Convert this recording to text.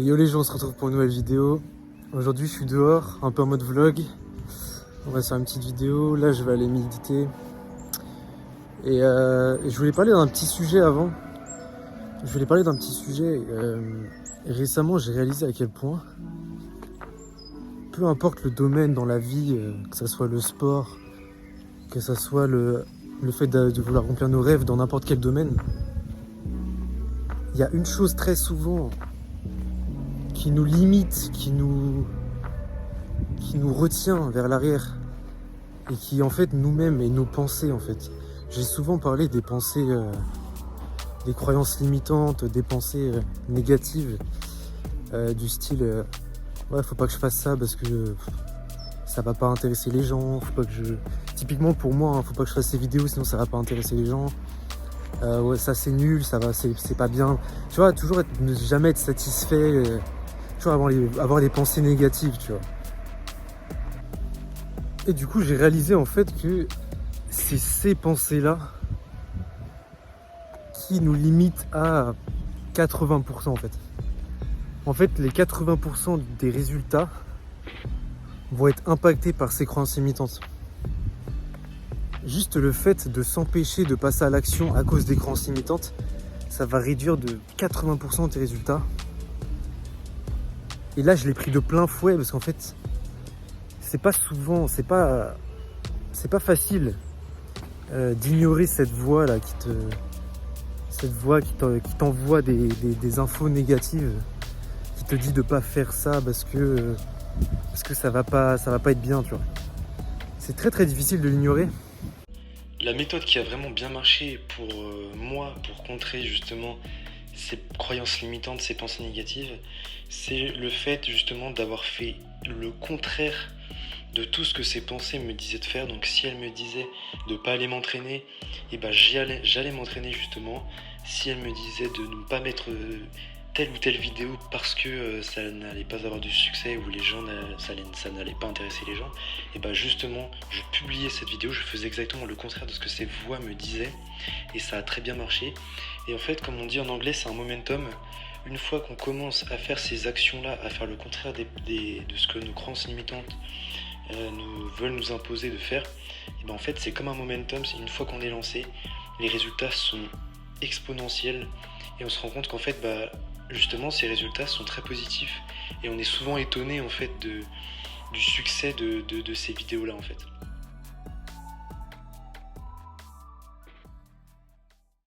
Yo les gens, on se retrouve pour une nouvelle vidéo. Aujourd'hui je suis dehors, un peu en mode vlog. On va faire une petite vidéo. Là je vais aller méditer. Et je voulais parler d'un petit sujet avant. Récemment j'ai réalisé à quel point, peu importe le domaine dans la vie, que ça soit le sport, que ça soit le fait de vouloir remplir nos rêves dans n'importe quel domaine, il y a une chose très souvent qui nous limite, qui nous retient vers l'arrière et qui en fait nous-mêmes et nos pensées en fait. J'ai souvent parlé des pensées, des croyances limitantes, des pensées négatives, du style ouais, faut pas que je fasse ça parce que ça va pas intéresser les gens, faut pas que je... Typiquement pour moi, hein, faut pas que je fasse ces vidéos sinon ça va pas intéresser les gens. Ouais, ça c'est nul, ça va, c'est pas bien. Tu vois, toujours ne jamais être satisfait, toujours avoir des pensées négatives, tu vois. Et du coup, j'ai réalisé en fait que c'est ces pensées-là qui nous limitent à 80% en fait. En fait, les 80% des résultats vont être impactés par ces croyances limitantes. Juste le fait de s'empêcher de passer à l'action à cause des croyances limitantes, ça va réduire de 80% tes résultats. Et là, je l'ai pris de plein fouet parce qu'en fait, c'est pas souvent, c'est pas facile d'ignorer cette voix là qui t'envoie des infos négatives, qui te dit de pas faire ça parce que ça va pas être bien, tu vois. C'est très très difficile de l'ignorer. La méthode qui a vraiment bien marché pour moi, pour contrer justement ces croyances limitantes, ces pensées négatives, c'est le fait justement d'avoir fait le contraire de tout ce que ces pensées me disaient de faire. Donc si elles me disaient de ne pas aller m'entraîner, et ben j'allais m'entraîner justement. Si elles me disaient de ne pas mettre telle ou telle vidéo parce que ça n'allait pas avoir du succès ou les gens ça n'allait pas intéresser les gens, et ben justement je publiais cette vidéo, je faisais exactement le contraire de ce que ces voix me disaient et ça a très bien marché. Et en fait, comme on dit en anglais, c'est un momentum. Une fois qu'on commence à faire ces actions-là, à faire le contraire de ce que nos croyances limitantes veulent nous imposer de faire, et ben en fait c'est comme un momentum. Une fois qu'on est lancé, les résultats sont exponentiels et on se rend compte qu'en fait justement ces résultats sont très positifs et on est souvent étonné en fait du succès de ces vidéos là en fait.